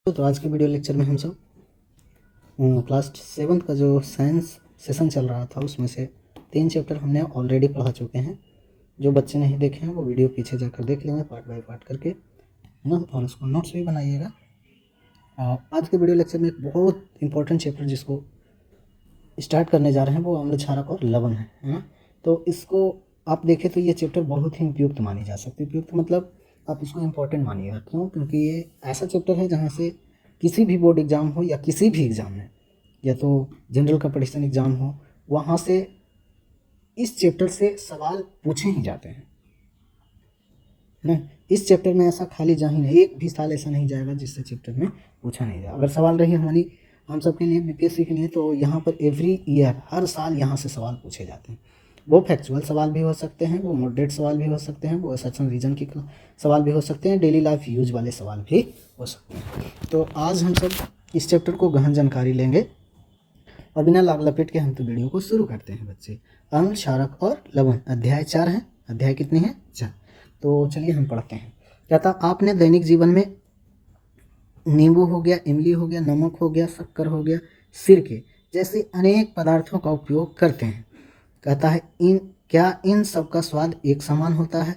तो आज के वीडियो लेक्चर में हम सब क्लास 7 का जो साइंस सेशन चल रहा था उसमें से 3 चैप्टर हमने ऑलरेडी पढ़ा चुके हैं। जो बच्चे नहीं देखे हैं वो वीडियो पीछे जाकर देख लेंगे पार्ट बाय पार्ट करके, है ना, और उसको नोट्स भी बनाइएगा। आज के वीडियो लेक्चर में एक बहुत इंपॉर्टेंट चैप्टर जिसको स्टार्ट करने जा रहे हैं वो अम्ल, क्षारक और लवण है ना। तो इसको आप देखें तो ये चैप्टर बहुत ही उपयुक्त मानी जा सकती है। उपयुक्त मतलब आप इसको इम्पोर्टेंट मानिएगा। क्यों? क्योंकि ये ऐसा चैप्टर है जहाँ से किसी भी बोर्ड एग्ज़ाम हो या किसी भी एग्ज़ाम में, या तो जनरल कंपटीशन एग्ज़ाम हो, वहाँ से इस चैप्टर से सवाल पूछे ही जाते हैं ना। इस चैप्टर में ऐसा खाली जा ही नहीं, एक भी साल ऐसा नहीं जाएगा जिससे चैप्टर में पूछा नहीं जाएगा। अगर सवाल रही हमारी हम सबके लिए बीपीएससी के लिए, तो यहाँ पर एवरी ईयर हर साल यहाँ से सवाल पूछे जाते हैं। वो फैक्चुअल सवाल भी हो सकते हैं, वो मॉडरेट सवाल भी हो सकते हैं, वो असर्शन रीजन की सवाल भी हो सकते हैं, डेली लाइफ यूज वाले सवाल भी हो सकते हैं। तो आज हम सब इस चैप्टर को गहन जानकारी लेंगे और बिना लाग लपेट के हम तो वीडियो को शुरू करते हैं बच्चे। अम्ल, क्षारक और लवण, अध्याय 4 है। अध्याय कितनी है? 4। तो चलिए हम पढ़ते हैं। क्या था, आपने दैनिक जीवन में नींबू हो गया, इमली हो गया, नमक हो गया, शक्कर हो गया, सिरके जैसे अनेक पदार्थों का उपयोग करते हैं। कहता है इन सब का स्वाद एक समान होता है?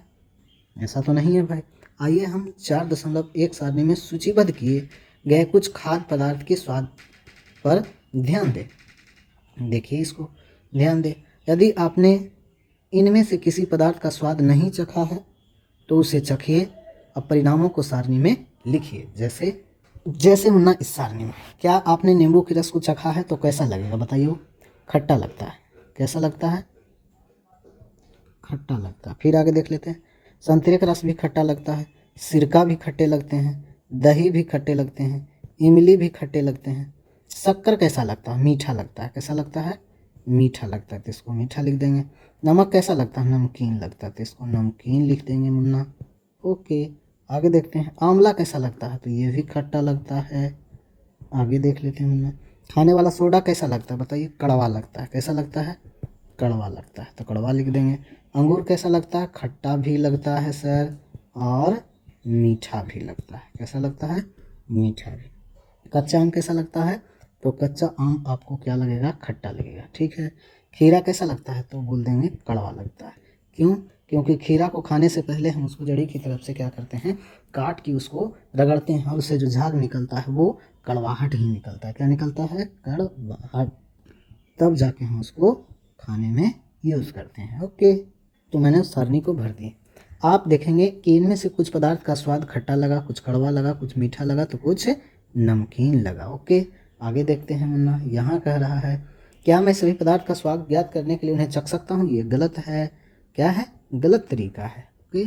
ऐसा तो नहीं है भाई। आइए हम 4.1 सारणी में सूचीबद्ध किए गए कुछ खाद्य पदार्थ के स्वाद पर ध्यान दें। देखिए इसको ध्यान दें। यदि आपने इनमें से किसी पदार्थ का स्वाद नहीं चखा है तो उसे चखिए। अब परिणामों को सारणी में लिखिए। जैसे मुन्ना इस सारणी में, क्या आपने नींबू के रस को चखा है तो कैसा लगेगा? बताइए। खट्टा लगता है। कैसा लगता है? खट्टा लगता है। फिर आगे देख लेते हैं। संतरे का रस भी खट्टा लगता है, सिरका भी खट्टे लगते हैं, दही भी खट्टे लगते हैं, इमली भी खट्टे लगते हैं। शक्कर कैसा लगता है? मीठा लगता है। कैसा लगता है? मीठा लगता है, तो इसको मीठा लिख देंगे। नमक कैसा लगता है? नमकीन लगता है, तो इसको नमकीन लिख देंगे मुन्ना। ओके, आगे देखते हैं। आंवला कैसा लगता है? तो ये भी खट्टा लगता है। आगे देख लेते हैं मुन्ना। खाने वाला सोडा कैसा लगता है? बताइए। कड़वा लगता है। कैसा लगता है? कड़वा लगता है, तो कड़वा लिख देंगे। अंगूर कैसा लगता है? खट्टा भी लगता है सर, और मीठा भी लगता है। कैसा लगता है? मीठा भी। कच्चा आम कैसा लगता है? तो कच्चा आम आपको क्या लगेगा? खट्टा लगेगा। ठीक है। खीरा कैसा लगता है? तो बोल देंगे कड़वा लगता है। क्यों? क्योंकि खीरा को खाने से पहले हम उसको जड़ी की तरफ से क्या करते हैं? काट के उसको रगड़ते हैं, और उससे जो झाग निकलता है वो कड़वाहट ही निकलता है। क्या निकलता है? कड़वाहट। तब जाके हम उसको खाने में यूज़ करते हैं। ओके, तो मैंने उस सारणी को भर दी। आप देखेंगे कि इनमें से कुछ पदार्थ का स्वाद खट्टा लगा, कुछ कड़वा लगा, कुछ मीठा लगा, तो कुछ नमकीन लगा। ओके, आगे देखते हैं मुन्ना। यहाँ कह रहा है, क्या मैं सभी पदार्थ का स्वाद ज्ञात करने के लिए उन्हें चख सकता हूँ? ये गलत है। क्या है? गलत तरीका है। ओके,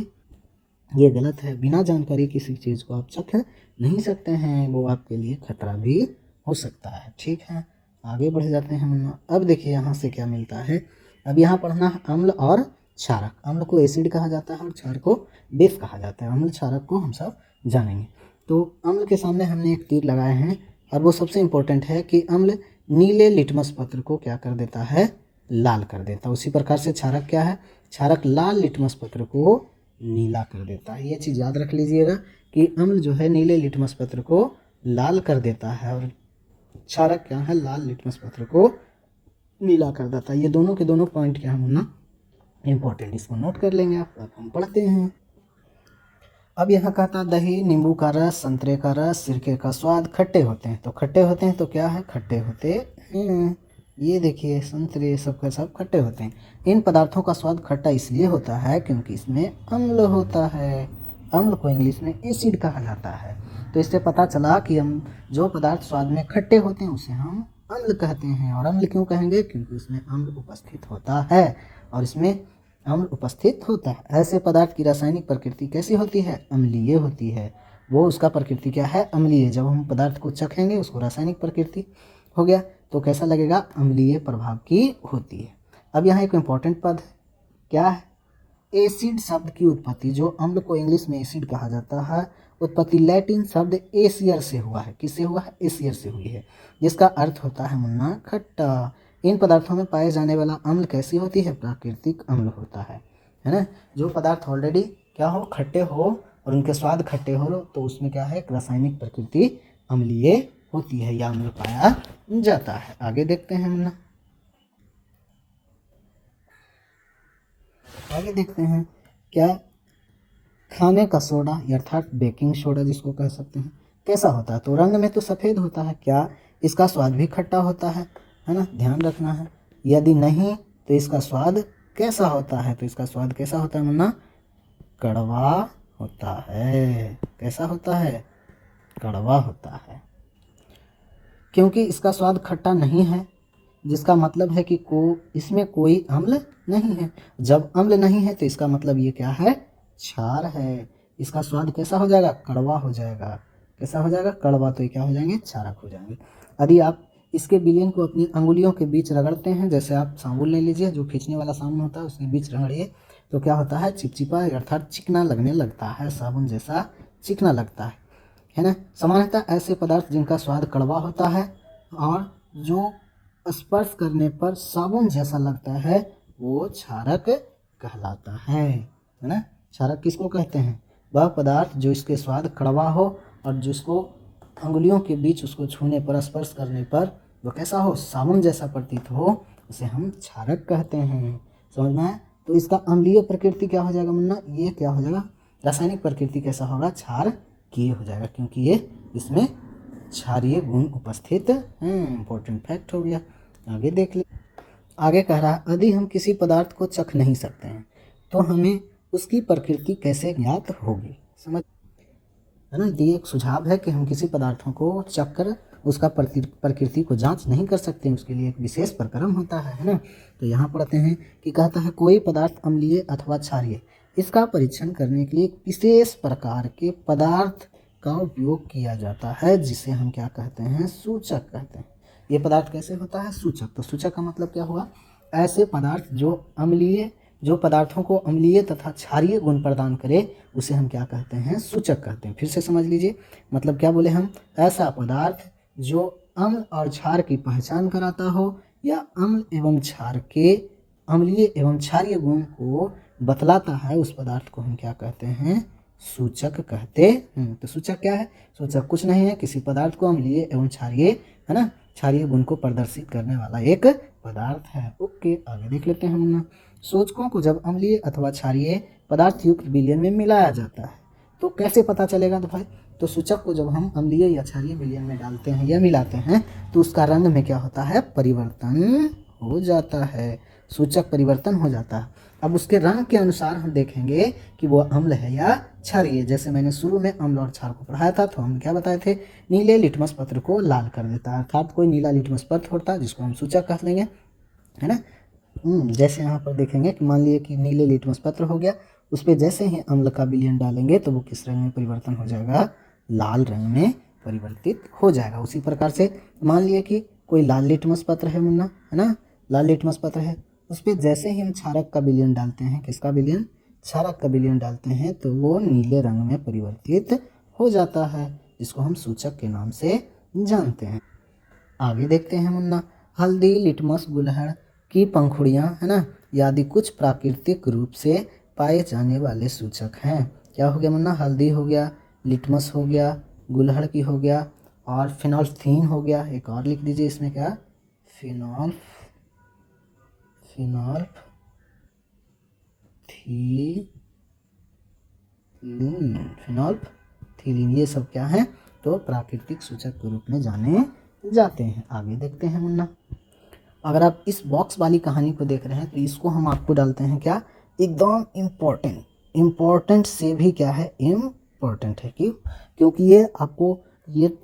ये गलत है। बिना जानकारी किसी चीज़ को आप चख नहीं सकते हैं, वो आपके लिए खतरा भी हो सकता है। ठीक है, आगे बढ़ जाते हैं मुन्ना। अब देखिए यहाँ से क्या मिलता है। अब यहाँ पढ़ना है अम्ल और क्षारक। अम्ल को एसिड कहा जाता है और क्षार को बेस कहा जाता है। अम्ल क्षारक को हम सब जानेंगे। तो अम्ल के सामने हमने एक तीर लगाए हैं, और वो सबसे इम्पोर्टेंट है कि अम्ल नीले लिटमस पत्र को क्या कर देता है? लाल कर देता है। उसी प्रकार से क्षारक क्या है? क्षारक लाल लिटमस पत्र को नीला कर देता है। ये चीज़ याद रख लीजिएगा कि अम्ल जो है नीले लिटमस पत्र को लाल कर देता है, और क्षारक क्या है? लाल लिटमस पत्र को नीला कर देता है। ये दोनों के दोनों पॉइंट क्या होना इंपॉर्टेंट, इसको नोट कर लेंगे आप। अब हम पढ़ते हैं। अब यहाँ कहता, दही, नींबू का रस, संतरे का रस, सिरके का स्वाद खट्टे होते हैं। तो खट्टे होते हैं तो क्या है? खट्टे होते हैं। ये देखिए, संतरे सब का सब खट्टे होते हैं। इन पदार्थों का स्वाद खट्टा इसलिए होता है क्योंकि इसमें अम्ल होता है। अम्ल को इंग्लिश में एसिड कहा जाता है। तो इससे पता चला कि हम जो पदार्थ स्वाद में खट्टे होते हैं उसे हम अम्ल कहते हैं। और अम्ल क्यों कहेंगे? क्योंकि उसमें अम्ल उपस्थित होता है, और इसमें अम्ल उपस्थित होता है। ऐसे पदार्थ की रासायनिक प्रकृति कैसी होती है? अम्लीय होती है। वो उसका प्रकृति क्या है? अम्लीय। जब हम पदार्थ को चखेंगे उसको रासायनिक प्रकृति हो गया, तो कैसा लगेगा? अम्लीय प्रभाव की होती है। अब यहाँ एक इम्पॉर्टेंट पद है। क्या है? एसिड शब्द की उत्पत्ति, जो अम्ल को इंग्लिश में एसिड कहा जाता है, उत्पत्ति लैटिन शब्द एसियर से हुआ है। किससे हुआ है? एसियर से हुई है, जिसका अर्थ होता है मुन्ना खट्टा। इन पदार्थों में पाए जाने वाला अम्ल कैसी होती है? प्राकृतिक अम्ल होता है ना। जो पदार्थ ऑलरेडी क्या हो? खट्टे हो, और उनके स्वाद खट्टे हो, तो उसमें क्या है? एक रासायनिक प्रकृति अम्लीय होती है या अम्ल पाया जाता है। आगे देखते हैं मुन्ना, आगे देखते हैं क्या खाने का सोडा अर्थात बेकिंग सोडा जिसको कह सकते हैं कैसा होता है। तो रंग में तो सफ़ेद होता है, क्या इसका स्वाद भी खट्टा होता है ना, ध्यान रखना है। यदि नहीं तो इसका स्वाद कैसा होता है, तो इसका स्वाद कैसा होता है मुन्ना, कड़वा होता है। कैसा होता है, कड़वा होता है, क्योंकि इसका स्वाद खट्टा नहीं है, जिसका मतलब है कि इसमें कोई अम्ल नहीं है। जब अम्ल नहीं है तो इसका मतलब ये क्या है, क्षार है। इसका स्वाद कैसा हो जाएगा, कड़वा हो जाएगा। कैसा हो जाएगा, कड़वा। तो ये क्या हो जाएंगे, क्षारक हो जाएंगे। यदि आप इसके विलयन को अपनी अंगुलियों के बीच रगड़ते हैं, जैसे आप साबुन ले लीजिए, जो खींचने वाला साबुन होता है उसके बीच रगड़िए, तो क्या होता है, चिपचिपा अर्थात चिकना लगने लगता है, साबुन जैसा चिकना लगता है ना। सामान्यतः ऐसे पदार्थ जिनका स्वाद कड़वा होता है और जो स्पर्श करने पर साबुन जैसा लगता है वो क्षारक कहलाता है ना। क्षारक किसको कहते हैं, वह पदार्थ जो इसके स्वाद कड़वा हो और जिसको अंगुलियों के बीच उसको छूने पर, स्पर्श करने पर वो कैसा हो, साबुन जैसा प्रतीत हो, उसे हम क्षारक कहते हैं। समझ में आया। तो इसका अम्लीय प्रकृति क्या हो जाएगा मुन्ना, ये क्या हो जाएगा, रासायनिक प्रकृति कैसा होगा, क्षारकीय हो जाएगा, क्योंकि ये इसमें क्षारीय गुण उपस्थित हैं। इंपॉर्टेंट फैक्ट हो गया। आगे देख ले, आगे कह रहा है यदि हम किसी पदार्थ को चख नहीं सकते हैं तो हमें उसकी प्रकृति कैसे ज्ञात होगी। समझ है ना। ये एक सुझाव है कि हम किसी पदार्थों को चख कर उसका प्रकृति को जांच नहीं कर सकते, उसके लिए एक विशेष प्रक्रम होता है ना। तो यहाँ पढ़ते हैं कि कहता है कोई पदार्थ अम्लीय अथवा क्षारीय, इसका परीक्षण करने के लिए एक विशेष प्रकार के पदार्थ का उपयोग किया जाता है, जिसे हम क्या कहते हैं, सूचक कहते हैं। ये पदार्थ कैसे होता है, सूचक। तो सूचक का मतलब क्या हुआ, ऐसे पदार्थ जो पदार्थों को अम्लीय तथा क्षारीय गुण प्रदान करे उसे हम क्या कहते हैं, सूचक कहते हैं। फिर से समझ लीजिए, मतलब क्या बोले हम, ऐसा पदार्थ जो अम्ल और क्षार की पहचान कराता हो या अम्ल एवं क्षार के अम्लीय एवं क्षारीय गुण को बतलाता है, उस पदार्थ को हम क्या कहते हैं, सूचक कहते हैं। तो सूचक क्या है, सूचक कुछ नहीं है, किसी पदार्थ को अम्लीय एवं क्षारीय, है ना, क्षारीय गुण को प्रदर्शित करने वाला एक पदार्थ है। ओके, आगे देख लेते हैं हम। सूचकों को जब अम्लीय अथवा क्षारीय पदार्थ युक्त विलयन में मिलाया जाता है तो कैसे पता चलेगा, तो भाई, तो सूचक को जब हम अम्लीय या क्षारीय विलयन में डालते हैं या मिलाते हैं तो उसका रंग में क्या होता है, परिवर्तन हो जाता है, सूचक परिवर्तन हो जाता है। अब उसके रंग के अनुसार हम देखेंगे कि वो अम्ल है या क्षारीय। जैसे मैंने शुरू में अम्ल और क्षार को पढ़ाया था, तो हम क्या बताए थे, नीले लिटमस पत्र को लाल कर देता है, अर्थात कोई नीला लिटमस पत्र होता है जिसको हम सूचक कह लेंगे, है ना। जैसे यहाँ पर देखेंगे कि मान लिए कि नीले लिटमस पत्र हो गया, उस पर जैसे ही अम्ल का विलयन डालेंगे तो वो किस रंग में परिवर्तन हो जाएगा, लाल रंग में परिवर्तित हो जाएगा। उसी प्रकार से मान लिए कि कोई लाल लिटमस पत्र है मुन्ना, है ना, लाल लिटमस पत्र है, उस पर जैसे ही हम क्षारक का विलयन डालते हैं, किसका विलयन, क्षारक का विलयन डालते हैं, तो वो नीले रंग में परिवर्तित हो जाता है, जिसको हम सूचक के नाम से जानते हैं। आगे देखते हैं मुन्ना, हल्दी, लिटमस, गुलहड़ की पंखुड़ियाँ, है ना, आदि कुछ प्राकृतिक रूप से पाए जाने वाले सूचक हैं। क्या हो गया मुन्ना, हल्दी हो गया, लिटमस हो गया, गुलहड़ की हो गया और फिनोल्फथीन हो गया। एक और लिख दीजिए इसमें, क्या, फिनोल्फथीन, ये सब क्या है, तो प्राकृतिक सूचक के रूप में जाने जाते हैं। आगे देखते हैं मुन्ना, अगर आप इस बॉक्स वाली कहानी को देख रहे हैं तो इसको हम आपको डालते हैं क्या, एकदम इम्पोर्टेंट से भी क्या है, इम्पोर्टेंट है। क्यों, क्योंकि ये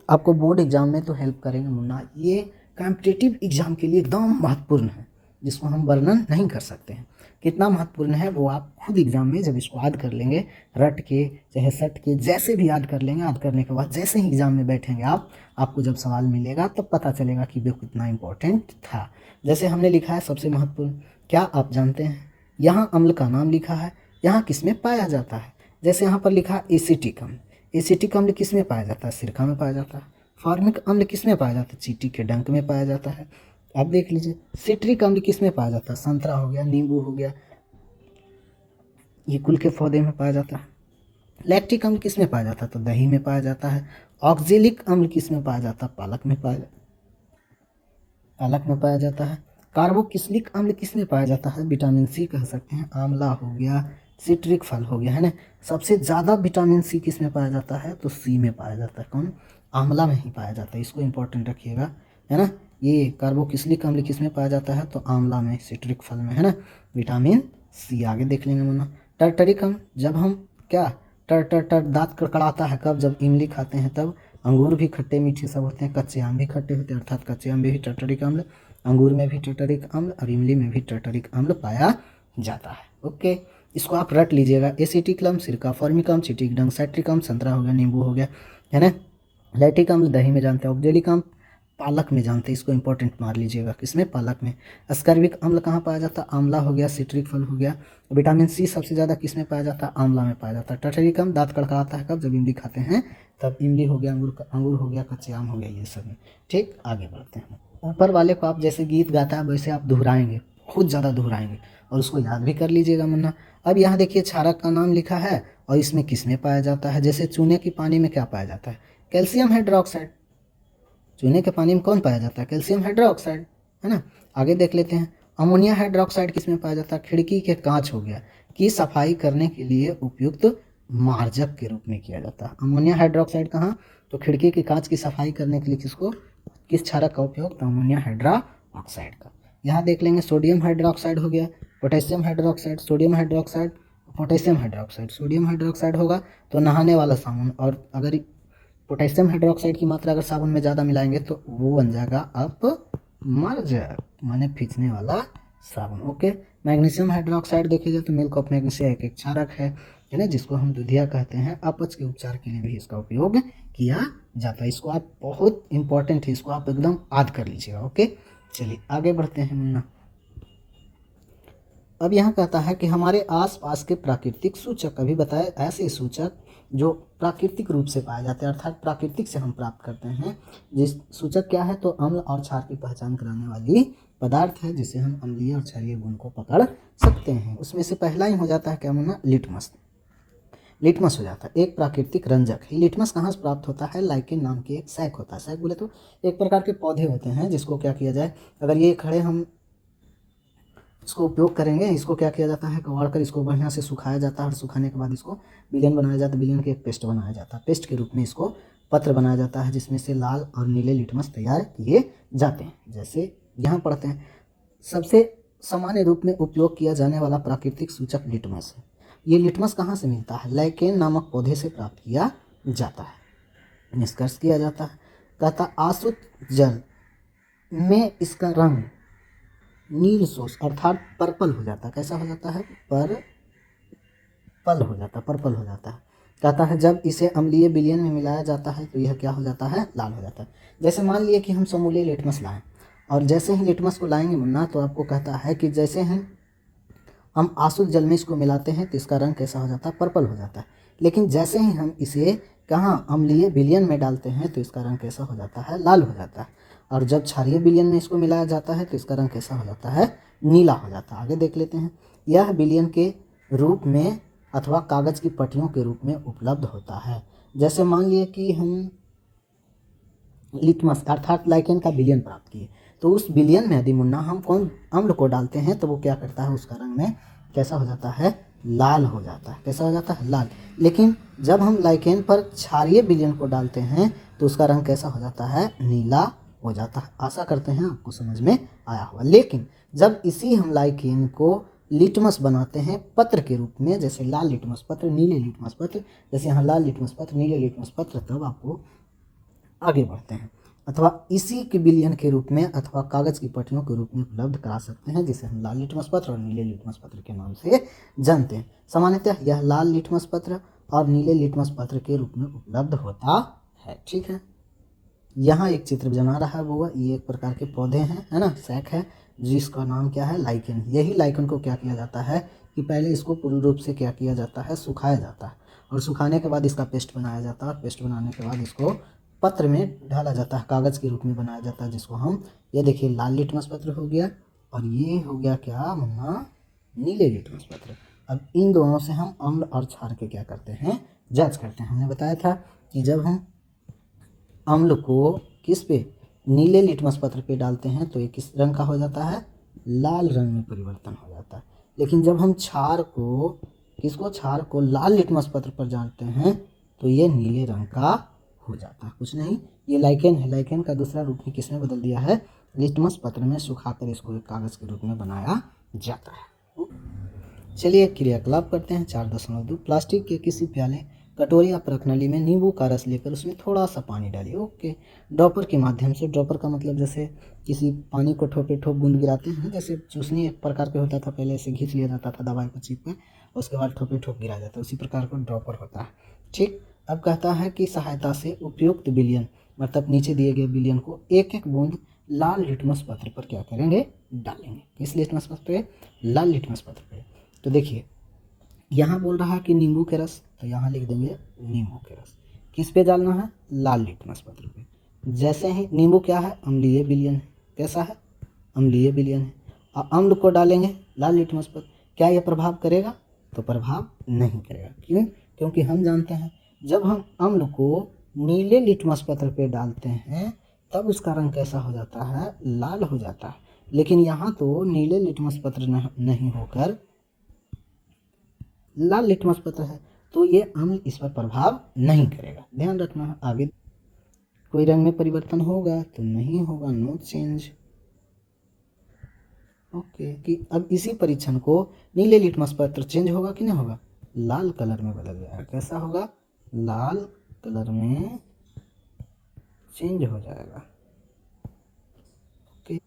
आपको बोर्ड एग्जाम में तो हेल्प करेंगे मुन्ना, ये कॉम्पिटिटिव एग्जाम के लिए एकदम महत्वपूर्ण है, जिसको हम वर्णन नहीं कर सकते हैं। कितना महत्वपूर्ण है वो आप खुद एग्जाम में जब इसको याद कर लेंगे, रट के चाहे सट के, जैसे भी याद कर लेंगे, याद करने के बाद जैसे ही एग्जाम में बैठेंगे आपको जब सवाल मिलेगा तब पता चलेगा कि वो कितना इम्पोर्टेंट था। जैसे हमने लिखा है सबसे महत्वपूर्ण, क्या आप जानते हैं, यहाँ अम्ल का नाम लिखा है, यहाँ किसमें पाया जाता है। जैसे यहाँ पर लिखा एसिटिक अम्ल, एसिटिक अम्ल किसमें पाया जाता है, सिरका में पाया जाता है। फॉर्मिक अम्ल किसमें पाया जाता है, चींटी के डंक में पाया जाता है। आप देख लीजिए, सिट्रिक अम्ल किसमें पाया जाता है, संतरा हो गया, नींबू हो गया, ये कुल के पौधे में पाया जाता है। लैक्टिक अम्ल किसमें पाया जाता है, तो दही में पाया जाता है। ऑक्जेलिक अम्ल किस में पाया जाता है? पालक में पाया जाता है। कार्बोक्सिलिक अम्ल किस में पाया जाता है? विटामिन सी कह सकते हैं, आंवला हो गया, सिट्रिक फल हो गया, है ना। सबसे ज़्यादा विटामिन सी किस में पाया जाता है? तो सी में पाया जाता है। कौन? आंवला में ही पाया जाता है, इसको इंपॉर्टेंट रखिएगा, है ना। ये कार्बोक्सिलिक अम्ल किस में पाया जाता है? तो आंवला में, सिट्रिक फल में, है ना। विटामिन सी आगे देख लेंगे वरना। टर्टरिक अम्ल, जब हम क्या टर टर टर दांत कड़कड़ाता है कब? जब इमली खाते हैं तब। अंगूर भी खट्टे मीठे सब होते हैं, कच्चे आम भी खट्टे होते हैं, अर्थात कच्चे आम में भी टर्टरिक अम्ल, अंगूर में भी टर्टरिक अम्ल और इमली में भी टर्टरिक अम्ल पाया जाता है। ओके, इसको आप रट लीजिएगा। एसिटिक अम्ल सिरका, फॉर्मिक अम्ल सिट्रिक अम्ल, साइट्रिक अम्ल संतरा हो गया, नींबू हो गया, है ना। लैक्टिक अम्ल दही में जानते हैं, ऑक्जेलिक अम्ल पालक में जानते हैं, इसको इंपॉर्टेंट मार लीजिएगा, किसमें? पालक में। अस्कर्बिक अम्ल कहाँ पाया जाता है? आंवला हो गया, सिट्रिक फल हो गया। विटामिन सी सबसे ज़्यादा किस में पाया जाता है? आंवला में पाया जाता है। टर्टरिक अम्ल दांत कड़कड़ाता है कब? जब इमली खाते हैं तब। इमली हो गया, अंगूर हो गया, कच्चे आम हो गया, ये सब में। ठीक, आगे बढ़ते हैं। ऊपर वाले को आप जैसे गीत गाता है वैसे आप दोहराएंगे, खुद ज़्यादा दोहराएंगे और उसको याद भी कर लीजिएगा वरना। अब यहाँ देखिए क्षारक का नाम लिखा है और इसमें किस में पाया जाता है? जैसे चूने की पानी में क्या पाया जाता है? Calcium hydroxide. चूने के पानी में कौन पाया जाता है? कैल्शियम हाइड्रोक्साइड, है ना। आगे देख लेते हैं। अमोनिया हाइड्रोक्साइड किस में पाया जाता है? खिड़की के कांच हो गया की सफाई करने के लिए उपयुक्त मार्जक के रूप में किया जाता है। अमोनिया हाइड्रोक्साइड कहाँ? तो खिड़की के कांच की सफाई करने के लिए किसको, किस क्षारक का उपयोग? तो अमोनिया हाइड्रोक्साइड का। यहाँ देख लेंगे सोडियम हाइड्रोक्साइड हो गया, potassium hydroxide, sodium hydroxide, potassium hydroxide. Sodium hydroxide होगा तो नहाने वाला साबुन, और अगर पोटेशियम हाइड्रोक्साइड की मात्रा अगर साबुन में ज़्यादा मिलाएंगे तो वो बन जाएगा अपमार्जक, माने खींचने वाला साबुन। ओके, मैग्नीशियम हाइड्रोक्साइड देखे जाए तो मिल्क ऑफ मैग्नीशिया एक क्षारक है ना, जिसको हम दूधिया कहते हैं। अपच के उपचार के लिए भी इसका उपयोग किया जाता है। इसको आप बहुत इंपॉर्टेंट है, इसको आप एकदम याद कर लीजिएगा। ओके, चलिए आगे बढ़ते हैं मुन्ना। अब यहाँ कहता है कि हमारे आसपास के प्राकृतिक सूचक, अभी बताए ऐसे सूचक जो प्राकृतिक रूप से पाए जाते हैं, अर्थात प्राकृतिक से हम प्राप्त करते हैं। जिस सूचक क्या है? तो अम्ल और क्षार की पहचान कराने वाली पदार्थ है, जिसे हम अम्लीय और क्षारीय गुण को पकड़ सकते हैं। उसमें से पहला ही हो जाता है क्या मुन्ना? लिटमस। लिटमस हो जाता है एक प्राकृतिक रंजक है। लिटमस कहाँ से प्राप्त होता है? लाइकेन नाम की एक सैक होता है। सैक बोले तो एक प्रकार के पौधे होते हैं, जिसको क्या किया जाए, अगर ये खड़े हम इसको उपयोग करेंगे, इसको क्या किया जाता है? कबाड़ कर इसको बढ़िया से सुखाया जाता है और सुखाने के बाद इसको विलेन बनाया जाता है। विलेन के एक पेस्ट बनाया जाता है, पेस्ट के रूप में इसको पत्र बनाया जाता है, जिसमें से लाल और नीले लिटमस तैयार किए जाते हैं। जैसे यहाँ पढ़ते हैं, सबसे सामान्य रूप में उपयोग किया जाने वाला प्राकृतिक सूचक लिटमस है। ये लिटमस कहाँ से मिलता है? लाइकेन नामक पौधे से प्राप्त किया जाता है। निष्कर्ष किया जाता है, कहता आसुत जल में इसका रंग नील सोस अर्थात पर्पल हो जाता है। कैसा हो जाता है? पर्पल हो जाता है, पर्पल हो जाता है। कहता है जब इसे अम्लीय विलयन में मिलाया जाता है तो यह क्या हो जाता है? लाल हो जाता है। जैसे मान लिए कि हम समूलीय लिटमस लाएं, और जैसे ही लिटमस को लाएंगे मुन्ना, तो आपको कहता है कि जैसे ही हम आसुत जल में इसको मिलाते हैं तो इसका रंग कैसा हो जाता है? पर्पल हो जाता है। लेकिन जैसे ही हम इसे कहाँ अम्लीय विलयन में डालते हैं तो इसका रंग कैसा हो जाता है? लाल हो जाता है। और जब क्षारीय विलयन में इसको मिलाया जाता है तो इसका रंग कैसा हो जाता है? नीला हो जाता है। आगे देख लेते हैं। यह विलयन के रूप में अथवा कागज की पट्टियों के रूप में उपलब्ध होता है। जैसे मान लिए कि हम लिटमस अर्थात लाइकेन का विलयन प्राप्त किए, तो उस विलयन में यदि मुन्ना हम कौन अम्ल को डालते हैं तो वो क्या करता है? उसका रंग में कैसा हो जाता है? लाल हो जाता है। कैसा हो जाता है? लाल। लेकिन जब हम लाइकेन पर क्षारीय विलयन को डालते हैं तो उसका रंग कैसा हो जाता है? नीला हो जाता है। आशा करते हैं आपको समझ में आया होगा। लेकिन जब इसी हम लाइकेन को लिटमस बनाते हैं पत्र के रूप में, जैसे लाल लिटमस पत्र, नीले लिटमस पत्र, जैसे यहाँ लाल लिटमस पत्र, नीले लिटमस पत्र, तब आपको आगे बढ़ते हैं, अथवा इसी के विलयन के रूप में अथवा कागज की पट्टियों के रूप में उपलब्ध करा सकते हैं, जिसे हम लाल लिटमस पत्र और नीले लिटमस पत्र के नाम से जानते हैं। सामान्यतः यह लाल लिटमस पत्र और नीले लिटमस पत्र के रूप में उपलब्ध होता है। ठीक है, यहाँ एक चित्र बना रहा है वो, ये एक प्रकार के पौधे हैं, है ना, सैक है, जिसका नाम क्या है? लाइकेन। यही लाइकेन को क्या किया जाता है कि पहले इसको पूर्ण रूप से क्या किया जाता है? सुखाया जाता है, और सुखाने के बाद इसका पेस्ट बनाया जाता है। पेस्ट बनाने के बाद इसको पत्र में ढाला जाता है, कागज़ के रूप में बनाया जाता है, जिसको हम, ये देखिए लाल लिटमस पत्र हो गया और ये हो गया क्या मुन्ना? नीले लिटमस पत्र। अब इन दोनों से हम अम्ल और क्षार के क्या करते हैं? जांच करते हैं। हमने बताया था कि जब हम अम्ल को किस पे, नीले लिटमस पत्र पे डालते हैं तो ये किस रंग का हो जाता है, लाल रंग में परिवर्तन हो जाता है। लेकिन जब हम क्षार को, किसको, क्षार को लाल लिटमस पत्र पर डालते हैं तो ये नीले रंग का हो जाता है। कुछ नहीं, ये लाइकेन है। लाइकेन का दूसरा रूप ही किसने बदल दिया है, लिटमस पत्र में सुखाकर इसको एक कागज़ के रूप में बनाया जाता है। चलिए क्रियाकलाप करते हैं। 4.2 प्लास्टिक के किसी प्याले, कटोरी या परखनली में नींबू का रस लेकर उसमें थोड़ा सा पानी डालिए। ओके, ड्रॉपर के माध्यम से, ड्रॉपर का मतलब जैसे किसी पानी को ठोपे ठोप बूंद गिराते हैं, जैसे चूसनी एक प्रकार के होता था, पहले ऐसे घींच लिया जाता था दवाई को चिप में, उसके बाद ठोपे ठोप गिरा जाता है, उसी प्रकार का ड्रॉपर होता है। ठीक, अब कहता है कि सहायता से उपयुक्त विलयन, मतलब नीचे दिए गए विलयन को एक एक बूंद लाल लिटमस पत्र पर क्या करेंगे, डालेंगे। किस लिटमस पत्र पे, लाल लिटमस पत्र पे। तो देखिए यहाँ बोल रहा है कि नींबू के रस, तो यहाँ लिख देंगे नींबू के रस। किस पे डालना है, लाल लिटमस पत्र पे। जैसे ही नींबू क्या है, अम्लीय विलयन है। कैसा है, अम्लीय विलयन है। और अम्ल को डालेंगे लाल लिटमस पत्र, क्या यह प्रभाव करेगा, तो प्रभाव नहीं करेगा। क्यों, क्योंकि हम जानते हैं जब हम अम्ल को नीले लिटमस पत्र पे डालते हैं तब उसका रंग कैसा हो जाता है, लाल हो जाता है। लेकिन यहाँ तो नीले लिटमस पत्र नहीं होकर लाल लिटमस पत्र है, तो ये अम्ल इस पर प्रभाव नहीं करेगा। ध्यान रखना है, आगे कोई रंग में परिवर्तन होगा तो नहीं होगा, नो चेंज। ओके, कि अब इसी परीक्षण को नीले लिटमस पत्र चेंज होगा कि नहीं होगा, लाल कलर में बदल जाएगा। कैसा होगा, लाल कलर में चेंज हो जाएगा। ओके,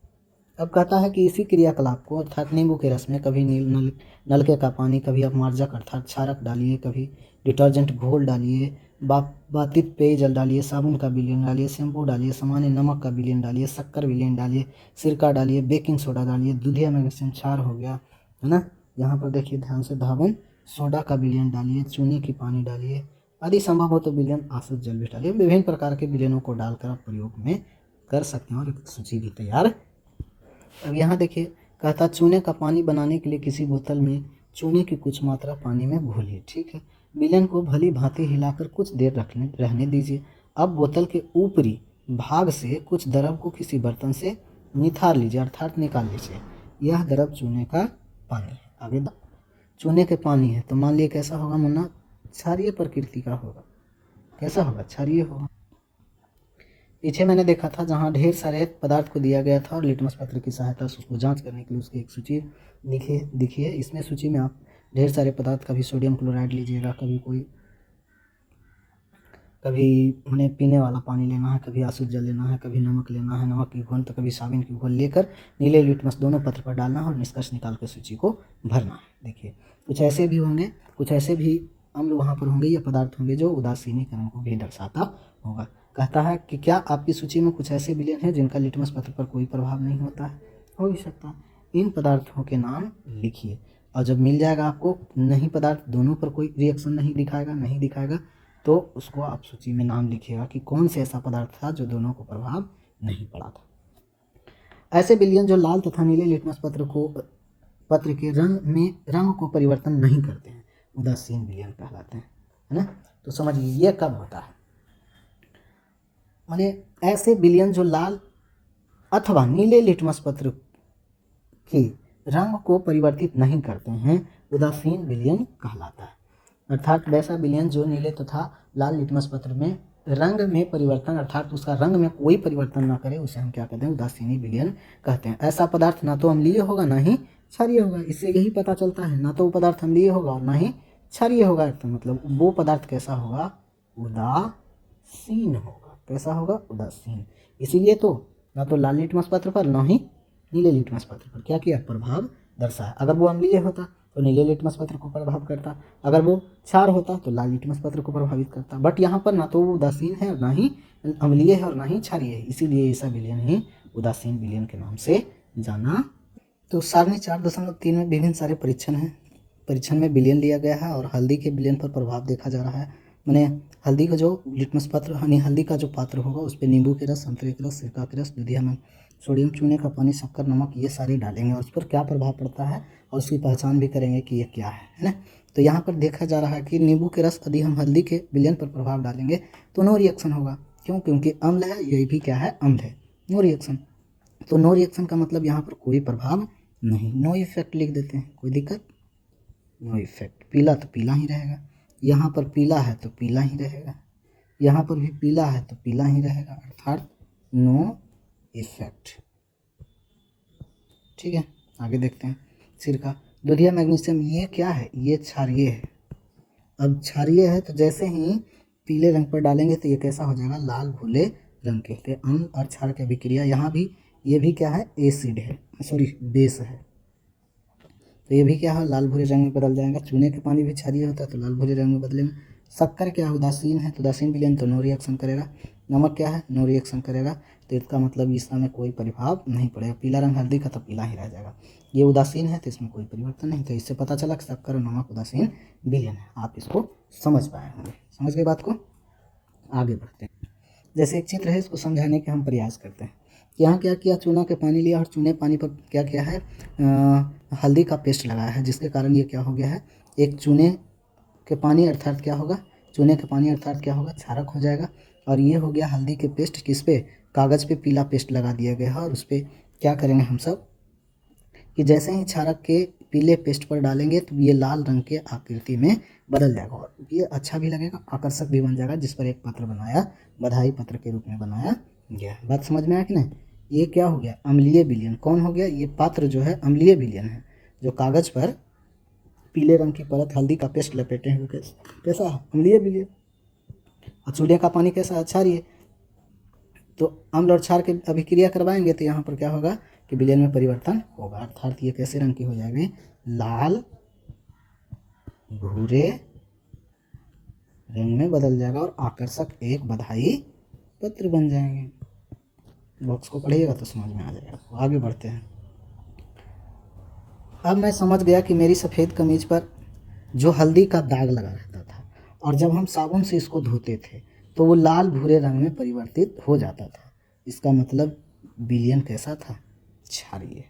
अब कहता है कि इसी क्रियाकलाप को, अर्थात नींबू के रस में कभी नलके का पानी, कभी अपमार्जक अर्थात क्षारक डालिए, कभी डिटर्जेंट घोल डालिए, बातित पेयजल डालिए, साबुन का विलयन डालिए, शैम्पू डालिए, सामान्य नमक का विलयन डालिए, शक्कर विलयन डालिए, सिरका डालिए, बेकिंग सोडा डालिए, दूधिया मैग्नीशियम क्षार हो गया है ना। यहाँ पर देखिए ध्यान से, धावन सोडा का विलयन डालिए, चूने की पानी डालिए, यदि संभव हो तो विलयन आसुत जल भी डालिए। विभिन्न प्रकार के विलयनों को डालकर आप प्रयोग में कर सकते हैं और एक सूची भी तैयार। अब यहाँ देखिए कहता, चूने का पानी बनाने के लिए किसी बोतल में चूने की कुछ मात्रा पानी में घोलिए। ठीक है, विलयन को भली भांति हिलाकर कुछ देर रहने दीजिए। अब बोतल के ऊपरी भाग से कुछ द्रव को किसी बर्तन से निथार लीजिए, अर्थात निकाल लीजिए। यह द्रव चूने का पानी है। आगे चूने के पानी है तो मान लिए कैसा होगा मुन्ना, क्षारीय प्रकृति का होगा। कैसा होगा, क्षारीय होगा। पीछे मैंने देखा था जहाँ ढेर सारे पदार्थ को दिया गया था और लिटमस पत्र की सहायता से उसको जांच करने के लिए उसकी एक सूची दिखी है। इसमें सूची में आप ढेर सारे पदार्थ, कभी सोडियम क्लोराइड लीजिएगा, कभी उन्हें पीने वाला पानी लेना है, कभी आसुत जल लेना है, कभी नमक लेना है, नमक की घोल, तो कभी साबुन की घोल लेकर नीले लिटमस दोनों पत्र पर डालना है और निष्कर्ष निकाल कर सूची को भरना है। देखिए कुछ ऐसे भी होंगे, कुछ ऐसे भी अम्ल वहाँ पर होंगे या पदार्थ होंगे जो उदासीनीकरण को भी दर्शाता होगा। कहता है कि क्या आपकी सूची में कुछ ऐसे विलयन हैं जिनका लिटमस पत्र पर कोई प्रभाव नहीं होता है, हो भी सकता है। इन पदार्थों के नाम लिखिए और जब मिल जाएगा आपको नहीं पदार्थ दोनों पर कोई रिएक्शन नहीं दिखाएगा तो उसको आप सूची में नाम लिखिएगा कि कौन से ऐसा पदार्थ था जो दोनों को प्रभाव नहीं पड़ा था। ऐसे विलयन जो लाल तथा नीले लिटमस पत्र के रंग को परिवर्तन नहीं करते हैं उदासीन विलयन कहलाते हैं, है ना। तो समझिए ये कब होता है, माने ऐसे विलयन जो लाल अथवा नीले लिटमस पत्र के रंग को परिवर्तित नहीं करते हैं उदासीन विलयन कहलाता है। अर्थात वैसा विलयन जो नीले तथा लाल लिटमस पत्र में रंग में परिवर्तन, अर्थात उसका रंग में कोई परिवर्तन ना करे, उसे हम क्या कहते हैं, उदासीनी विलयन कहते हैं। ऐसा पदार्थ ना तो अम्लीय होगा ना ही क्षारीय होगा। इससे यही पता चलता है ना तो वो पदार्थ अम्लीय होगा और ना ही क्षारीय होगा, तो मतलब वो पदार्थ कैसा होगा, उदासीन होगा। कैसा होगा, उदासीन। इसीलिए तो ना तो लाल लिटमस पत्र पर ना ही नीले लिटमस पत्र पर क्या किया, प्रभाव दर्शाया। अगर वो अम्लीय होता तो नीले लिटमस पत्र को प्रभाव करता, अगर वो क्षार होता तो लाल लिटमस पत्र को प्रभावित करता। बट यहाँ पर ना तो वो उदासीन है और ना ही अम्लीय है और ना ही क्षारीय है, इसीलिए ऐसा विलयन ही उदासीन विलयन के नाम से जाना। तो सारणी 4.3 में विभिन्न सारे परीक्षण हैं। परीक्षण में विलयन लिया गया है और हल्दी के विलयन पर प्रभाव देखा जा रहा है। मैंने हल्दी का जो लिटमस पत्र यानी हल्दी का जो पात्र होगा उस पर नींबू के रस, संतरे के रस, सिरका के रस, दूधिया में सोडियम, चूने का पानी, शक्कर, नमक, ये सारे डालेंगे और उस पर क्या प्रभाव पड़ता है और उसकी पहचान भी करेंगे कि ये क्या है ना। तो यहाँ पर देखा जा रहा है कि नींबू के रस यदि हम हल्दी के विलयन पर प्रभाव डालेंगे तो नो रिएक्शन होगा, क्यों? क्योंकि अम्ल है, ये भी क्या है? अम्ल है। No reaction. तो नो रिएक्शन का मतलब यहाँ पर कोई प्रभाव नहीं, नो इफेक्ट लिख देते हैं, कोई दिक्कत? No effect. पीला तो पीला ही रहेगा, यहाँ पर पीला है तो पीला ही रहेगा, यहाँ पर भी पीला है तो पीला ही रहेगा, अर्थात नो इफेक्ट। ठीक है, आगे देखते हैं। सिरका, लोरिया मैग्नीशियम, ये क्या है? ये क्षारीय है। अब क्षारीय है तो जैसे ही पीले रंग पर डालेंगे तो ये कैसा हो जाएगा? लाल भूले रंग के। तो अम्ल और क्षार की अभिक्रिया, यहाँ भी ये भी क्या है? एसिड है, सॉरी बेस है, तो ये भी क्या है? लाल भूरे रंग में बदल जाएगा। चूने के पानी भी क्षारीय होता है तो लाल भूरे रंग में बदलेगा। शक्कर क्या है? उदासीन है, तो उदासीन विलयन तो नो रिएक्शन करेगा। नमक क्या है? नो रिएक्शन करेगा, तो इसका मतलब इसका में कोई प्रभाव नहीं पड़ेगा। पीला रंग हल्दी का तो पीला ही रह जाएगा। ये उदासीन है तो इसमें कोई परिवर्तन नहीं, तो इससे पता चला कि शक्कर और नमक उदासीन विलयन है। आप इसको समझ पाए होंगे। समझ गए बात को? आगे बढ़ते हैं। जैसे एक चित्र है, इसको समझाने के हम प्रयास करते हैं। यहाँ क्या किया? चूना के पानी लिया और चूने पानी पर क्या किया है? हल्दी का पेस्ट लगाया है, जिसके कारण ये क्या हो गया है? एक चूने के पानी अर्थात क्या होगा? चूने के पानी अर्थात क्या होगा? क्षारक हो जाएगा। और ये हो गया हल्दी के पेस्ट, किस पे? कागज़ पे पीला पेस्ट लगा दिया गया है। और उस पर क्या करेंगे हम सब कि जैसे ही क्षारक के पीले पेस्ट पर डालेंगे तो ये लाल रंग के आकृति में बदल जाएगा, और ये अच्छा भी लगेगा, आकर्षक भी बन जाएगा, जिस पर एक पत्र बनाया, बधाई पत्र के रूप में बनाया गया। बात समझ में आया कि नहीं? ये क्या हो गया? अम्लीय विलयन। कौन हो गया? ये पात्र जो है अम्लीय विलयन है। जो कागज़ पर पीले रंग की परत हल्दी का पेस्ट लपेटे हैं, वो कैसा है? अम्लीय विलयन। और चूल्हे का पानी कैसा है? क्षारीय। तो अम्ल और क्षार की अभिक्रिया करवाएंगे तो यहाँ पर क्या होगा कि विलयन में परिवर्तन होगा, अर्थात ये कैसे रंग की हो जाएगी? लाल भूरे रंग में बदल जाएगा और आकर्षक एक बधाई पत्र बन जाएंगे। बॉक्स को पढ़िएगा तो समझ में आ जाएगा। आगे बढ़ते हैं। अब मैं समझ गया कि मेरी सफ़ेद कमीज पर जो हल्दी का दाग लगा रहता था और जब हम साबुन से इसको धोते थे तो वो लाल भूरे रंग में परिवर्तित हो जाता था। इसका मतलब विलयन कैसा था? क्षारीय।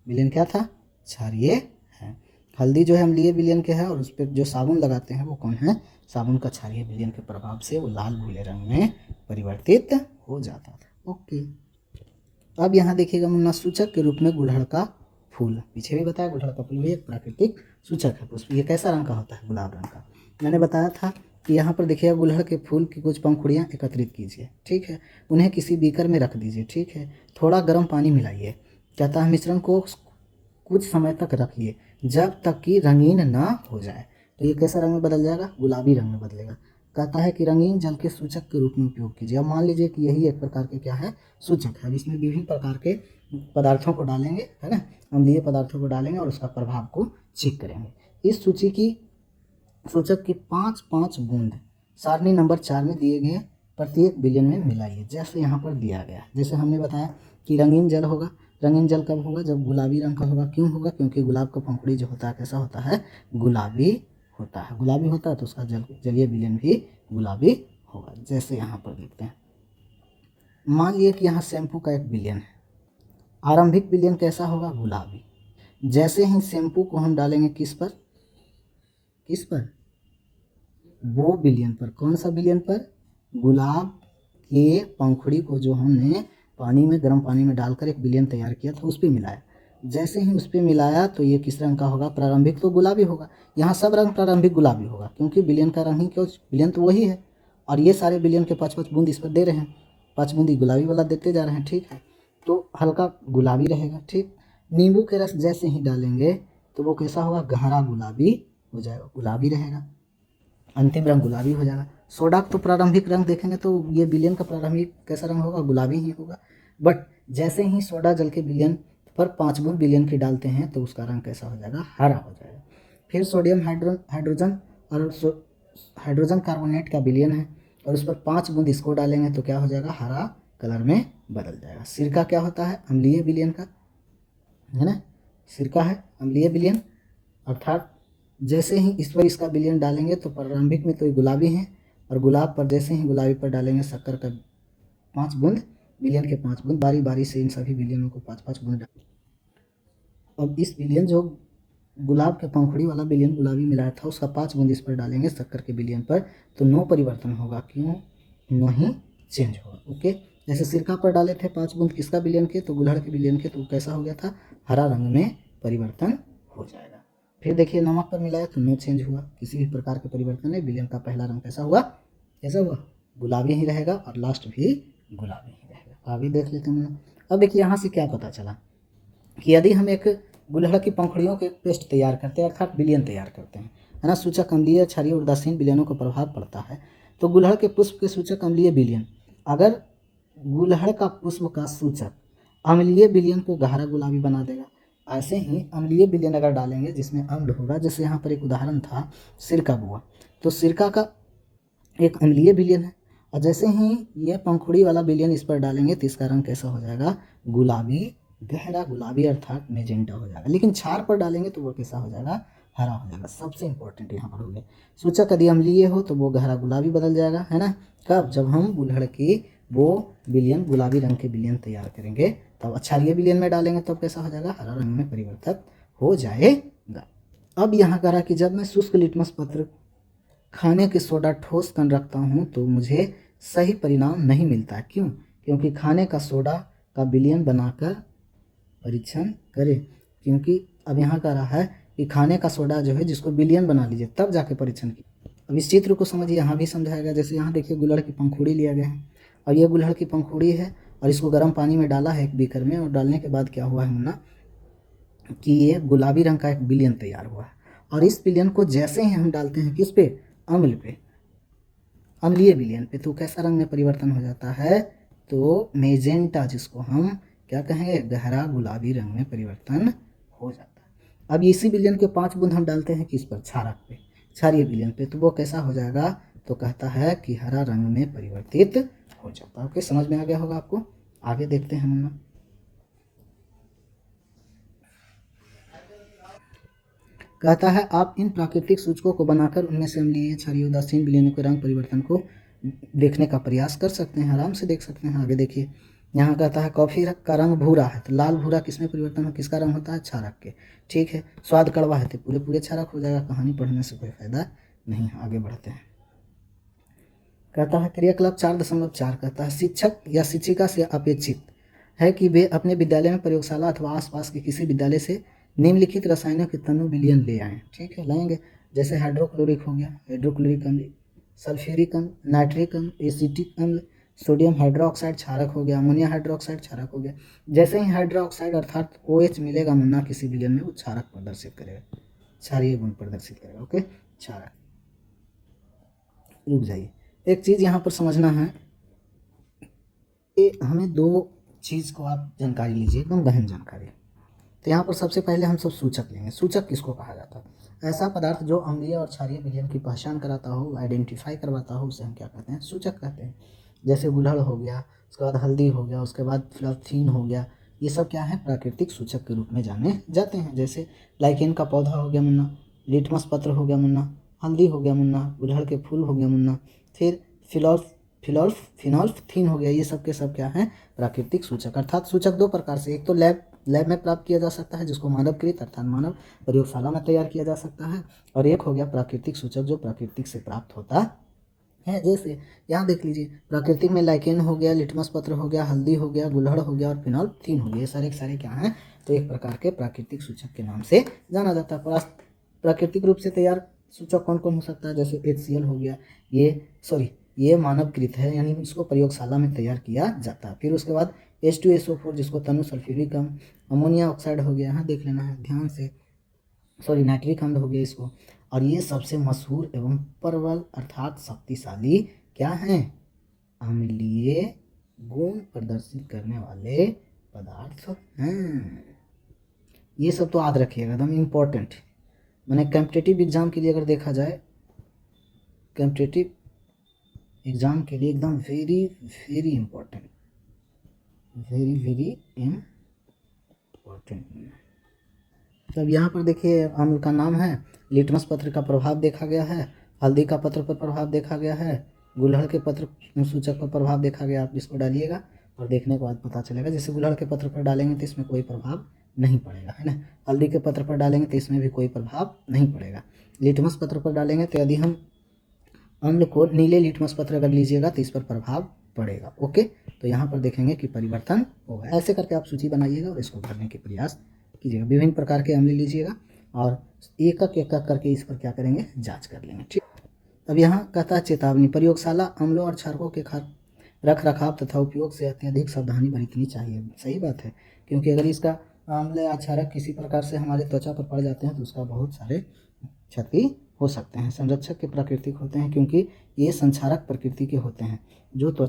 विलयन क्या था? क्षारीय है। हल्दी जो है अम्लीय विलयन के है, और उस पर जो साबुन लगाते हैं वो कौन है? साबुन का क्षारीय विलयन के प्रभाव से वो लाल भूरे रंग में परिवर्तित हो जाता था। ओके, अब यहाँ देखिएगा मुन्ना, सूचक के रूप में गुड़हल का फूल, पीछे भी बताया गुड़हल का फूल भी एक प्राकृतिक सूचक है पुष्प। ये कैसा रंग का होता है? गुलाब रंग का। मैंने बताया था कि यहाँ पर देखिएगा गुड़हल के फूल की कुछ पंखुड़ियाँ एकत्रित कीजिए, ठीक है, उन्हें किसी बीकर में रख दीजिए, ठीक है, थोड़ा गर्म पानी मिलाइए, कहता है मिश्रण को कुछ समय तक रखिए जब तक कि रंगीन ना हो जाए। तो ये कैसा रंग में बदल जाएगा? गुलाबी रंग में बदलेगा। कहता है कि रंगीन जल के सूचक के रूप में उपयोग कीजिए। अब मान लीजिए कि यही एक प्रकार के क्या है? सूचक है। अब इसमें विभिन्न प्रकार के पदार्थों को डालेंगे, है ना, अम्लीय पदार्थों को डालेंगे और उसका प्रभाव को चेक करेंगे। इस सूची की सूचक की 5-5 बूंद सारणी नंबर 4 में दिए गए प्रत्येक विलयन में मिलाइए, जैसे यहाँ पर दिया गया। जैसे हमने बताया कि रंगीन जल होगा। रंगीन जल कब होगा? जब गुलाबी रंग का होगा। क्यों होगा? क्योंकि गुलाब का पंखुड़ी जो होता है कैसा होता है? गुलाबी होता है। गुलाबी होता है तो उसका जलीय विलयन भी गुलाबी होगा। जैसे यहाँ पर देखते हैं, मान लिया कि यहाँ शैम्पू का एक विलयन है। आरंभिक विलयन कैसा होगा? गुलाबी। जैसे ही शैम्पू को हम डालेंगे किस पर? किस पर? वो विलयन पर। कौन सा विलयन पर? गुलाब के पंखुड़ी को जो हमने पानी में, गर्म पानी में डालकर एक विलयन तैयार किया था, उस पर मिलाया। जैसे ही उस पर मिलाया तो ये किस रंग का होगा? प्रारंभिक तो गुलाबी होगा। यहाँ सब रंग प्रारंभिक गुलाबी होगा, क्योंकि विलयन का रंग ही क्यों? विलयन तो वही है। और ये सारे विलयन के 5-5 बूंद इस पर दे रहे हैं, 5 बूंदी गुलाबी वाला देते जा रहे हैं, ठीक है, तो हल्का गुलाबी रहेगा। ठीक, नींबू के रस जैसे ही डालेंगे तो वो कैसा होगा? गहरा गुलाबी हो जाएगा, गुलाबी रहेगा, अंतिम रंग गुलाबी हो जाएगा। सोडा तो प्रारंभिक रंग देखेंगे तो ये विलयन का प्रारंभिक कैसा रंग होगा? गुलाबी ही होगा। बट जैसे ही सोडा जल के विलयन पर 5 बूंद विलयन की डालते हैं तो उसका रंग कैसा हो जाएगा? हरा हो जाएगा। फिर सोडियम हाइड्रोजन और हाइड्रोजन कार्बोनेट का विलयन है और उस पर 5 बूंद इसको डालेंगे तो क्या हो जाएगा? हरा कलर में बदल जाएगा। सिरका क्या होता है? अम्लीय विलयन का, है ना, सिरका है अम्लीय विलयन, अर्थात जैसे ही इस पर इसका विलयन डालेंगे तो प्रारंभिक में तो ये गुलाबी है, और गुलाब पर जैसे ही गुलाबी पर डालेंगे शक्कर का 5 बूंद, विलयन के 5 बूंद, बारी बारी से इन सभी विलयनों को 5-5 बूंद डालेंगे। अब इस विलयन जो गुलाब के पंखुड़ी वाला विलयन गुलाबी मिलाया था उसका 5 बूंद इस पर डालेंगे शक्कर के विलयन पर, तो नो परिवर्तन होगा। क्यों? नहीं चेंज होगा। ओके, जैसे सिरका पर डाले थे 5 बूंद किसका विलयन के, तो गुलहड़ के विलयन के, तो कैसा हो गया था, हरा रंग में परिवर्तन हो जाएगा। फिर देखिए नमक पर मिलाया तो नो चेंज हुआ, किसी भी प्रकार के परिवर्तन नहीं, विलयन का पहला रंग कैसा हुआ, कैसा हुआ, गुलाबी ही रहेगा और लास्ट भी गुलाबी ही रहेगा। आगे देख लेते हैं। अब देखिए यहाँ से क्या पता चला कि यदि हम एक गुलहड़ की पंखुड़ियों के पेस्ट तैयार करते हैं अर्थात विलयन तैयार करते हैं, है ना, सूचक अम्लीय क्षारीय उदासीन विलयनों का प्रभाव पड़ता है, तो गुलहड़ के पुष्प के सूचक अम्लीय विलयन, अगर गुलहड़ का पुष्प का सूचक अम्लीय विलयन को गहरा गुलाबी बना देगा, ऐसे ही अम्लीय विलयन अगर डालेंगे जिसमें अम्ल होगा, जैसे यहाँ पर एक उदाहरण था सिरका बुआ, तो सिरका का एक अम्लीय विलयन है, और जैसे ही ये पंखुड़ी वाला विलयन इस पर डालेंगे तो इसका रंग कैसा हो जाएगा, गुलाबी, गहरा गुलाबी अर्थात मेजेंटा हो जाएगा। लेकिन क्षार पर डालेंगे तो वो कैसा हो जाएगा, हरा हो जाएगा। सबसे इंपॉर्टेंट यहाँ पर हो गया, सूचक यदि अम्लीय हो तो वो गहरा गुलाबी बदल जाएगा, है ना, कब, जब हम गुलहड़ की वो विलयन गुलाबी रंग के विलयन तैयार करेंगे, तब क्षारीय विलयन में डालेंगे तब कैसा हो जाएगा, हरा रंग में परिवर्तित हो जाएगा। अब यहाँ करा कि जब मैं शुष्क लिटमस पत्र खाने के सोडा ठोस कण रखता हूँ तो मुझे सही परिणाम नहीं मिलता। क्यों, क्योंकि खाने का सोडा का विलयन बनाकर परीक्षण करें, क्योंकि अब यहाँ कह रहा है कि खाने का सोडा जो है जिसको विलयन बना लीजिए तब जाके परीक्षण की। अब इस चित्र को समझिए, यहाँ भी समझाएगा। जैसे यहाँ देखिए गुलहड़ की पंखुड़ी लिया गया है और ये गुलहड़ की पंखुड़ी है और इसको गर्म पानी में डाला है एक बीकर में, और डालने के बाद क्या हुआ है मुन्ना कि ये गुलाबी रंग का एक विलयन तैयार हुआ है, और इस विलयन को जैसे ही हम डालते हैं किस पे, अम्ल पे, अम्लीय विलयन पे, तो कैसा रंग में परिवर्तन हो जाता है, तो मेजेंटा, जिसको हम क्या कहेंगे, गहरा गुलाबी रंग में परिवर्तन हो जाता है। अब इसी विलयन के 5 बूंद हम डालते हैं किस पर, क्षारक पे, क्षारीय विलयन पे, तो वो कैसा हो जाएगा, तो कहता है कि हरा रंग में परिवर्तित हो जाता है। ओके, समझ में आ गया होगा आपको। आगे देखते हैं मुन्ना, कहता है आप इन प्राकृतिक सूचकों को बनाकर उनमें से अम्लीय क्षारीय उदासीन विलयनों के रंग परिवर्तन को देखने का प्रयास कर सकते हैं, आराम से देख सकते हैं। आगे देखिए, यहाँ कहता है कॉफ़ी का रंग भूरा है, तो लाल भूरा किसमें परिवर्तन हो, किसका रंग होता है, क्षारक के, ठीक है। स्वाद कड़वा है तो पूरे पूरे क्षारक हो जाएगा, कहानी पढ़ने से कोई फायदा नहीं। आगे बढ़ते हैं। कहता है क्रियाकलाप 4.4 कहता है शिक्षक या शिक्षिका से अपेक्षित है कि वे अपने विद्यालय में प्रयोगशाला अथवा आसपास के किसी विद्यालय से निम्नलिखित रसायनों के तनु विलयन ले आएँ, ठीक है, लाएंगे। जैसे हाइड्रोक्लोरिक हो गया, हाइड्रोक्लोरिक अम्ल, सल्फ्यूरिक अम्ल, नाइट्रिक अम्ल, एसिटिक अम्ल, सोडियम हाइड्रोक्साइड क्षारक हो गया, अमोनिया हाइड्रोक्साइड क्षारक हो गया। जैसे ही हाइड्रोक्साइड अर्थात OH मिलेगा मुन्ना किसी विलयन में, वो क्षारक प्रदर्शित करेगा, क्षारीय गुण प्रदर्शित करेगा। ओके, क्षारक। रुक जाइए, एक चीज़ यहाँ पर समझना है कि हमें 2 चीज़ को आप जानकारी लीजिए, एकदम गहन जानकारी। तो यहाँ पर सबसे पहले हम सब सूचक लेंगे। सूचक किसको कहा जाता है, ऐसा पदार्थ जो अम्लीय और क्षारीय विलयन की पहचान कराता हो, आइडेंटिफाई करवाता हो, उसे हम क्या कहते हैं, सूचक कहते हैं। जैसे गुलहड़ हो गया, उसके बाद हल्दी हो गया, उसके बाद फ्लवथीन हो गया, ये सब क्या है, प्राकृतिक सूचक के रूप में जाने जाते हैं। जैसे लाइकेन का पौधा हो गया मुन्ना, लिटमस पत्र हो गया मुन्ना, हल्दी हो गया मुन्ना, गुलहड़ के फूल हो गया मुन्ना, फिर फिनोल्फथीन हो गया, ये सब के सब क्या है, प्राकृतिक सूचक। अर्थात सूचक 2 प्रकार से, एक तो लैब में प्राप्त किया जा सकता है जिसको मानवकृत अर्थात मानव प्रयोगशाला में तैयार किया जा सकता है, और एक हो गया प्राकृतिक सूचक जो प्रकृति से प्राप्त होता है। जैसे यहाँ देख लीजिए, प्राकृतिक में लाइकेन हो गया, लिटमस पत्र हो गया, हल्दी हो गया, गुलहड़ हो गया और फिनोल्फथीन हो गया, ये सारे क्या हैं, तो एक प्रकार के प्राकृतिक सूचक के नाम से जाना जाता है। प्राकृतिक रूप से तैयार सूचक कौन कौन हो सकता है, जैसे HCl हो गया, ये मानवकृत है, यानी इसको प्रयोगशाला में तैयार किया जाता है। फिर उसके बाद H2SO4 जिसको तनु सल्फ्यूरिक अम्ल, अमोनिया ऑक्साइड हो गया, यहाँ देख लेना है ध्यान से, नाइट्रिक अम्ल हो गया इसको, और ये सबसे मशहूर एवं प्रबल अर्थात शक्तिशाली क्या हैं, अम्लीय गुण प्रदर्शित करने वाले पदार्थ हैं। ये सब तो याद रखिएगा, एकदम इम्पोर्टेंट। मैंने कॉम्पिटिटिव एग्जाम के लिए अगर देखा जाए, कॉम्पिटिटिव एग्जाम के लिए एकदम very very important, very important. तब यहाँ पर देखिए अम्ल का नाम है, लिटमस पत्र का प्रभाव देखा गया है, हल्दी का पत्र पर प्रभाव देखा गया है, गुलहड़ के पत्र सूचक पर प्रभाव देखा गया। आप इसको डालिएगा और देखने के बाद पता चलेगा। जैसे गुलहड़ के पत्र पर डालेंगे तो इसमें कोई प्रभाव नहीं पड़ेगा, है ना। हल्दी के पत्र पर डालेंगे तो इसमें भी कोई प्रभाव नहीं पड़ेगा। लिटमस पत्र पर डालेंगे तो यदि हम अम्ल को नीले लिटमस पत्र अगर लीजिएगा तो इस पर प्रभाव पड़ेगा। ओके, तो यहाँ पर देखेंगे कि परिवर्तन होगा। ऐसे करके आप सूची बनाइएगा और इसको भरने के प्रयास कीजिएगा। विभिन्न प्रकार के अम्ल लीजिएगा और एक एक करके इस पर क्या करेंगे, जांच कर लेंगे। ठीक, अब यहाँ कहता है चेतावनी, प्रयोगशाला अम्लों और क्षारकों के रख रखाव तथा उपयोग से अत्यधिक सावधानी बरतनी चाहिए। सही बात है, क्योंकि अगर इसका अम्ल या क्षारक किसी प्रकार से हमारे त्वचा पर पड़ जाते हैं तो उसका बहुत सारे क्षति हो सकते हैं। संरक्षक के प्राकृतिक होते हैं क्योंकि ये संक्षारक प्रकृति के होते हैं जो त्वचा